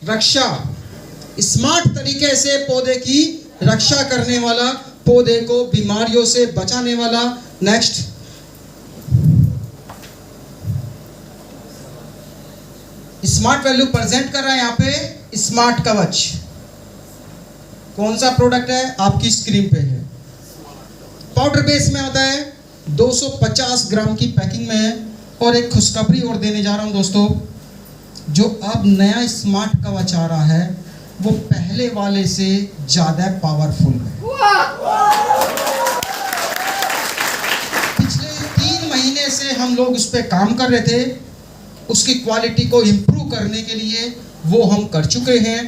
रक्षा, smart तरीके से पौधे की रक्षा करने वाला, पौधे को बीमारियों से बचाने वाला। नेक्स्ट, स्मार्ट वैल्यू प्रेजेंट कर रहा है यहाँ पे स्मार्ट कवच। कौन सा प्रोडक्ट है? आपकी स्क्रीन पे है। पाउडर बेस में आता है, 250 ग्राम की पैकिंग में है। और एक खुशखबरी और देने जा रहा हूं दोस्तों, जो अब नया स्मार्ट कवच आ रहा है वो पहले वाले से ज्यादा पावरफुल है। पिछले 3 महीने से हम लोग उस पर काम कर रहे थे, उसकी क्वालिटी को इम्प्रूव करने के लिए वो हम कर चुके हैं।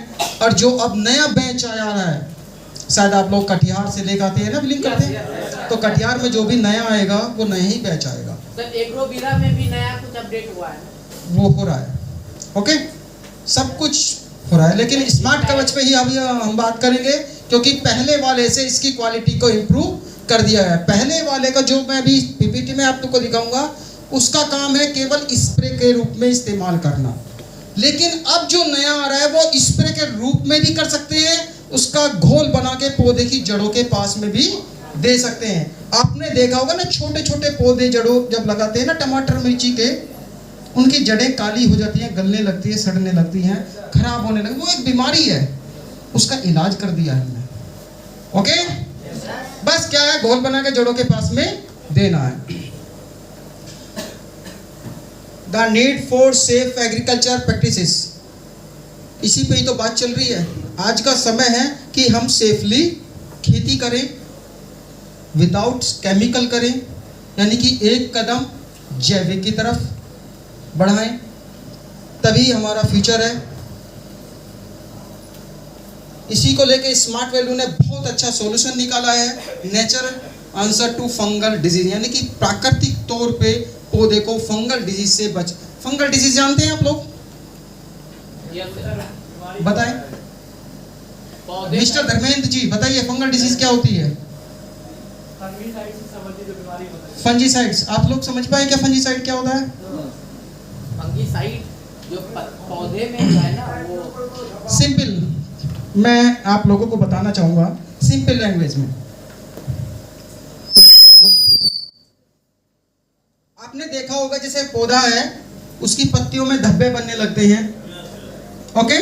और जो अब नया बैच आ रहा है, शायद आप लोग कटिहार से लेकर आते हैं ना, बिलिंग करते हैं, तो कटिहार में जो भी नया आएगा वो नया ही बैच आएगा। सर एग्रोवीरा में भी नया कुछ अपडेट हुआ है? वो हो रहा है, ओके, सब कुछ हो रहा है। लेकिन स्मार्ट कवच पे ही अभी हम बात करेंगे, क्योंकि पहले वाले से इसकी क्वालिटी को इम्प्रूव कर दिया है। पहले वाले का जो मैं अभी पीपीटी में आप लोग को दिखाऊंगा, उसका काम है केवल स्प्रे के रूप में इस्तेमाल करना। लेकिन अब जो नया आ रहा है वो स्प्रे के रूप में भी कर सकते हैं, उसका घोल बना के पौधे की जड़ों के पास में भी दे सकते हैं। आपने देखा होगा ना, छोटे छोटे पौधे जड़ों जब लगाते हैं ना, टमाटर मिर्ची के, उनकी जड़ें काली हो जाती हैं, गलने लगती है, सड़ने लगती हैं, खराब होने लगती है। वो एक बीमारी है, उसका इलाज कर दिया है हमने। ओके, बस क्या है, घोल बना के जड़ों के पास में देना है। The need for safe agriculture practices, इसी पे ही तो बात चल रही है। आज का समय है कि हम सेफली खेती करें, विदाउट केमिकल करें, यानी कि एक कदम जैविक की तरफ बढ़ाएं, तभी हमारा फ्यूचर है। इसी को लेके स्मार्ट वैल्यू ने बहुत अच्छा सॉल्यूशन निकाला है, nature answer to fungal disease, यानी कि प्राकृतिक तौर पे पौधे को फंगल डिजीज से फंगल डिजीज जानते हैं आप लोग? बताएं मिस्टर धर्मेंद्र जी, बताइए फंगल डिजीज क्या होती है? फंजीसाइड्स, आप लोग समझ पाए क्या फंजीसाइड क्या होता है? फंजीसाइड जो पौधे में है ना, वो सिंपल, मैं आप लोगों को बताना चाहूंगा सिंपल लैंग्वेज में। आपने देखा होगा जैसे पौधा है, उसकी पत्तियों में धब्बे बनने लगते हैं, ओके,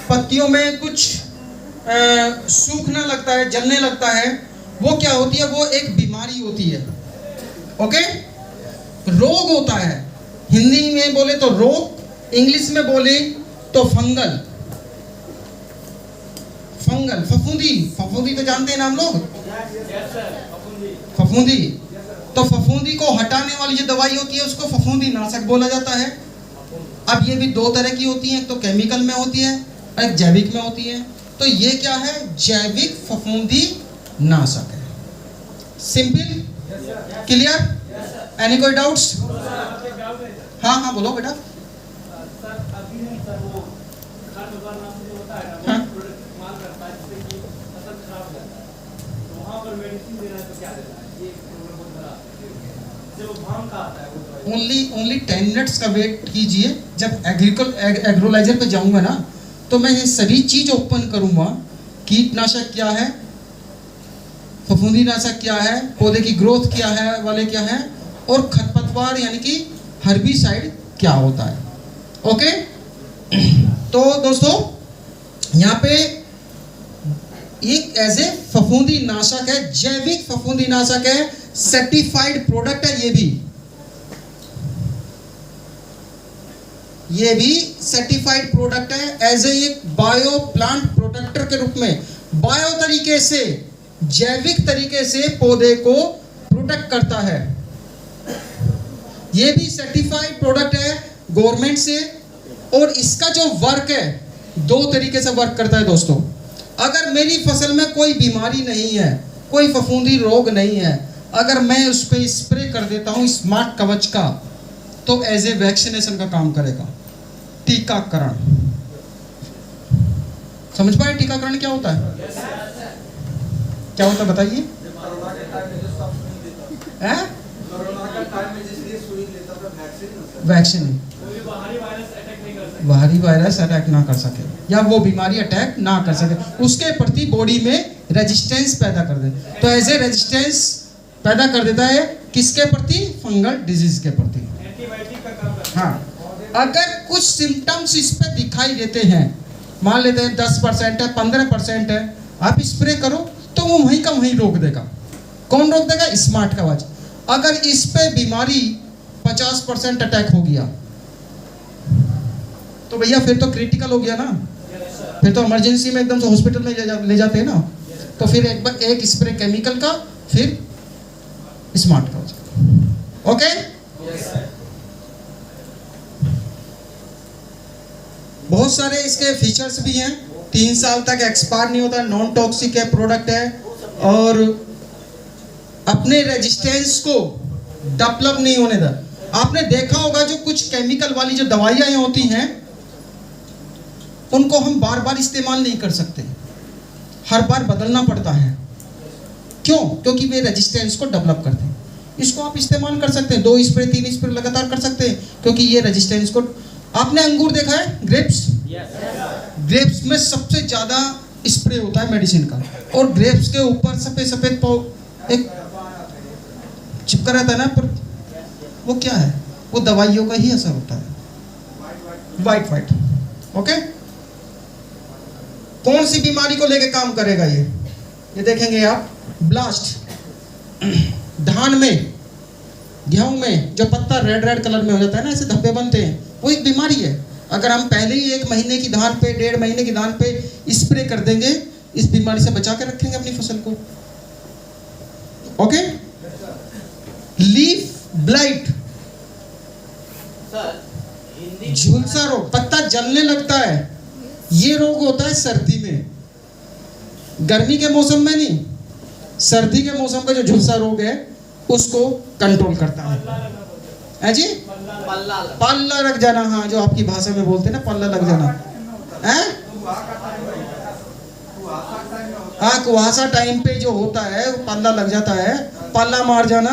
पत्तियों में कुछ सूखना लगता है, जलने लगता है। वो क्या होती है? वो एक बीमारी होती है, ओके, रोग होता है। हिंदी में बोले तो रोग, इंग्लिश में बोले तो फंगल, फफूंदी, फफूंदी तो जानते हैं ना हम लोग, फफूंदी। तो फफूंदी को हटाने वाली जो दवाई होती है उसको फफूंदी नाशक बोला जाता है। अब ये भी 2 तरह की होती है, एक तो केमिकल में होती है और एक जैविक में होती है। तो ये क्या है? जैविक फफूंदी नाशक है। सिंपल, क्लियर, एनी कोई डाउट्स? हाँ हाँ बोलो बेटा। ओनली 10 मिनट्स का वेट कीजिए। जब एग्रोलाइजर पे जाऊंगा ना, तो मैं ये सभी चीज ओपन करूंगा। कीटनाशक क्या है, फफूंदी नाशक क्या है, पौधे की ग्रोथ क्या है, वाले क्या है, और खरपतवार यानी कि हर्बिसाइड क्या होता है। ओके, तो दोस्तों यहाँ पे एक एज ए फफूंदी नाशक है, जैविक फफूंदी नाशक है, सर्टिफाइड प्रोडक्ट है। ये भी certified product as a bio बायो प्लांट प्रोटेक्टर के रूप में, बायो तरीके से, जैविक तरीके से पौधे को प्रोटेक्ट करता है। ये भी सर्टिफाइड प्रोडक्ट है गवर्नमेंट से। और इसका जो वर्क है 2 तरीके से वर्क करता है दोस्तों। अगर मेरी फसल में कोई बीमारी नहीं है, कोई फफूंदी रोग नहीं है, अगर मैं उस पर स्प्रे कर देता हूं स्मार्ट कवच का, तो एज ए वैक्सीनेशन का काम करेगा, टीकाकरण। समझ पाए टीकाकरण क्या होता है? क्या होता है बताइए? वैक्सीन। बाहरी वायरस अटैक ना कर सके या वो बीमारी अटैक ना कर सके, उसके प्रति बॉडी में रेजिस्टेंस पैदा कर दे। तो ऐसे रेजिस्टेंस पैदा कर देता है किसके प्रति? फंगल डिजीज के प्रति। हाँ, अगर कुछ सिम्टम्स इस पे दिखाई देते हैं, मान लेते हैं 10% है, 15% है, आप स्प्रे करो तो वो वहीं का वहीं रोक देगा। कौन रोक देगा? स्मार्ट कवच। अगर इस पे बीमारी 50% अटैक हो गया तो भैया फिर तो क्रिटिकल हो गया ना, फिर तो इमरजेंसी में एकदम से हॉस्पिटल में ले जाते हैं ना। तो फिर एक स्प्रे केमिकल का, फिर स्मार्ट कवच। ओके, बहुत सारे इसके फीचर्स भी हैं। 3 साल तक एक्सपायर नहीं होता, नॉन टॉक्सिक है, प्रोडक्ट है, और अपने रेजिस्टेंस को डेवलप नहीं होने देता। आपने देखा होगा जो कुछ केमिकल वाली जो दवाइयाँ होती हैं उनको हम बार बार इस्तेमाल नहीं कर सकते, हर बार बदलना पड़ता है। क्यों? क्योंकि वे रेजिस्टेंस को डेवलप करते हैं। इसको आप इस्तेमाल कर सकते हैं, 2 स्प्रे 3 स्प्रे लगातार कर सकते हैं, क्योंकि ये रेजिस्टेंस को। आपने अंगूर देखा है? ग्रेप्स, ग्रेप्स में सबसे ज़्यादा स्प्रे होता है मेडिसिन का, और ग्रेप्स के ऊपर सफ़ेद सफ़ेद एक चिपका रहता है ना, पर वो क्या है? वो दवाइयों का ही असर होता है, वाइट वाइट। ओके, कौन सी बीमारी को लेके काम करेगा ये देखेंगे आप। ब्लास्ट, धान में, गेहूं में जो पत्ता रेड रेड कलर में हो जाता है ना, ऐसे धब्बे बनते हैं, वो एक बीमारी है। अगर हम पहले ही 1 महीने की धान पे, 1.5 महीने की धान पे स्प्रे कर देंगे, इस बीमारी से बचा के रखेंगे अपनी फसल को। ओके, लीफ ब्लाइट, झुलसा रोग, पत्ता जलने लगता है, ये रोग होता है सर्दी में, गर्मी के मौसम में नहीं। सर्दी के मौसम का जो झुलसा रोग है उसको कंट्रोल करता है जी। पल्ला लग जाना, हाँ, जो आपकी भाषा में बोलते हैं ना, पल्ला लग जाना है। हाँ, कुहासा टाइम पे जो होता है पल्ला लग जाता है, पल्ला मार जाना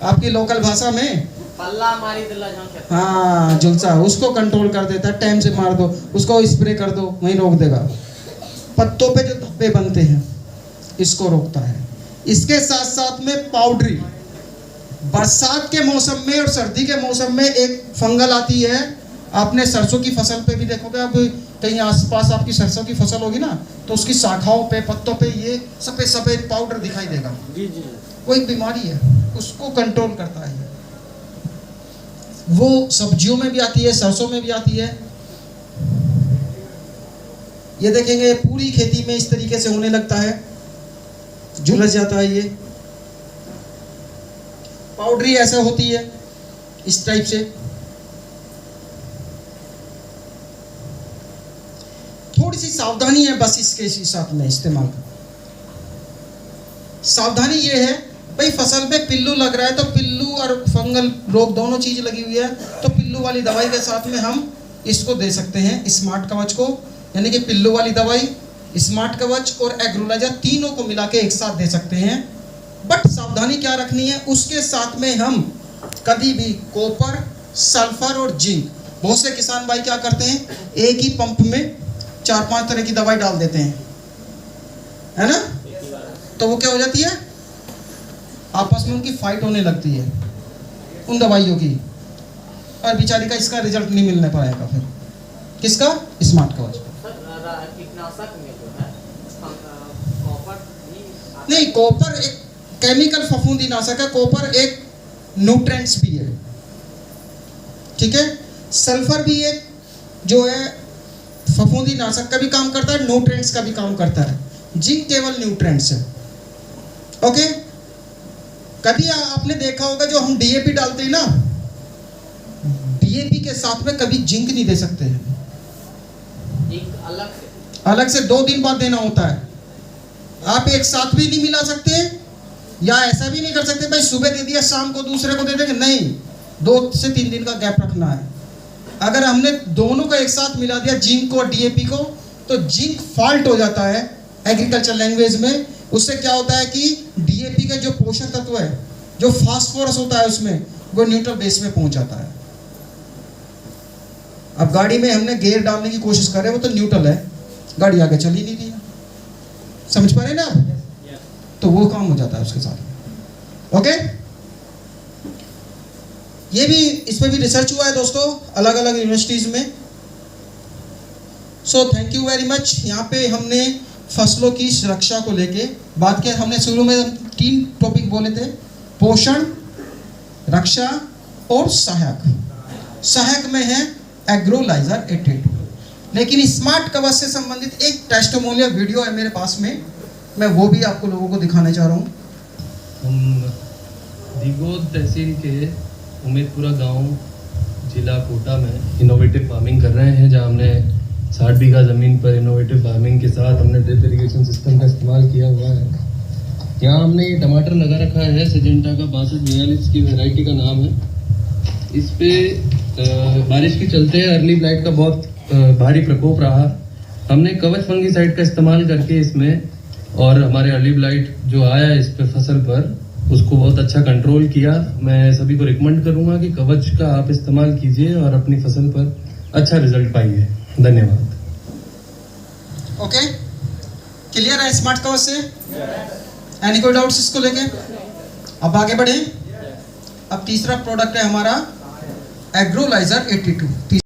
आपकी लोकल भाषा में, पल्ला मारी दिला। हाँ, झुलसा, उसको कंट्रोल कर देता है। टाइम से मार दो उसको, स्प्रे कर दो, वहीं रोक देगा। पत्तों पे जो धब्बे बनते हैं इसको रोकता है। इसके साथ साथ में पाउडरी, बरसात के मौसम में और सर्दी के मौसम में एक फंगल आती है। आपने सरसों की फसल पे भी देखोगे, आप कहीं आसपास आपकी सरसों की फसल होगी ना, तो उसकी शाखाओं पे, पत्तों पे ये सफेद सफेद पाउडर दिखाई देगा। जी जी, वो एक बीमारी है, उसको कंट्रोल करता है। वो सब्जियों में भी आती है, सरसों में भी आती है। ये देखेंगे पूरी खेती में इस तरीके से होने लगता है, झुलस जाता है। ये पाउडरी ऐसा होती है इस टाइप से। थोड़ी सी सावधानी है बस इसके साथ में इस्तेमाल का। सावधानी ये है भाई, फसल में पिल्लू लग रहा है तो पिल्लू और फंगल रोग दोनों चीज लगी हुई है, तो पिल्लू वाली दवाई के साथ में हम इसको दे सकते हैं, स्मार्ट कवच को, यानी कि पिल्लू वाली दवाई, स्मार्ट कवच और एग्रोलाइजर, तीनों को मिला के एक साथ दे सकते हैं। बट सावधानी क्या रखनी है, उसके साथ में हम कभी भी कॉपर, सल्फर और जिंक, बहुत से किसान भाई क्या करते हैं, एक ही पंप में 4-5 तरह की दवाई डाल देते हैं, है ना। तो वो क्या हो जाती है, आपस में उनकी फाइट होने लगती है उन दवाइयों की, और बेचारी का इसका रिजल्ट नहीं मिलने पाएगा। फिर किसका? स्मार्ट कवच। कीटनाशक में जो है कॉपर नहीं, कॉपर एक केमिकल फफूंदी नाशक है, कॉपर एक न्यूट्रेंट्स भी है, ठीक है। सल्फर भी एक जो है फफूंदी नाशक का भी काम करता है, न्यूट्रेंट्स का भी काम करता है। जिंक केवल न्यूट्रेंट्स है। ओके, कभी आपने देखा होगा जो हम डीएपी डालते हैं ना, डीएपी के साथ में कभी जिंक नहीं दे सकते हैं, अलग से 2 दिन बाद देना होता है। आप एक साथ भी नहीं मिला सकते, या ऐसा भी नहीं कर सकते भाई सुबह दे दिया शाम को दूसरे को दे देंगे, नहीं, 2 से 3 दिन का गैप रखना है। अगर हमने दोनों को एक साथ मिला दिया, जिंक और डीएपी को, तो जिंक फॉल्ट हो जाता है एग्रीकल्चर लैंग्वेज में। उससे क्या होता है कि डीएपी का जो पोषक तत्व है, जो फास्फोरस होता है उसमें, वो न्यूट्रल बेस में पहुंच जाता है। अब गाड़ी में हमने गियर डालने की कोशिश कर रहे हैं, वो तो न्यूट्रल है, गाड़ी आगे चल ही नहीं रही है, समझ पा रहे ना आप? तो वो काम हो जाता है उसके साथ। ओके, ये भी, इस पे भी रिसर्च हुआ है दोस्तों अलग अलग यूनिवर्सिटीज में। So thank you very much. यहाँ पे हमने फसलों की सुरक्षा को लेके बात किया। हमने शुरू में 3 टॉपिक बोले थे, पोषण, रक्षा और सहायक। सहायक में है एग्रोलाइजर 82। लेकिन स्मार्ट कवच से संबंधित एक टेस्टिमोनियल वीडियो है मेरे पास में, मैं वो भी आपको लोगों को दिखाने चाह रहा हूँ। हम दिगोद तहसील के उम्मेदपुरा गांव जिला कोटा में इनोवेटिव फार्मिंग कर रहे हैं, जहां हमने 60 बीघा ज़मीन पर इनोवेटिव फार्मिंग के साथ हमने ड्रिप इरिगेशन सिस्टम का इस्तेमाल किया हुआ है। यहाँ हमने ये टमाटर लगा रखा है, सिजेंटा का 6242 की वैरायटी का नाम है। इस पे बारिश के चलते अर्ली ब्लाइट का बहुत भारी प्रकोप रहा। हमने कवच फंगीसाइड का इस्तेमाल करके इसमें, और हमारे अर्ली ब्लाइट जो आया इस पे फसल पर, उसको बहुत अच्छा कंट्रोल किया। मैं सभी को रिकमेंड करूंगा कि कवच का आप इस्तेमाल कीजिए और अपनी फसल पर अच्छा रिजल्ट पाइए। धन्यवाद। ओके, क्लियर है स्मार्ट कवच से? एनी कोई डाउट्स इसको लेके? अब आगे बढ़े। अब तीसरा प्रोडक्ट है हमारा एग्रोलाइजर 82।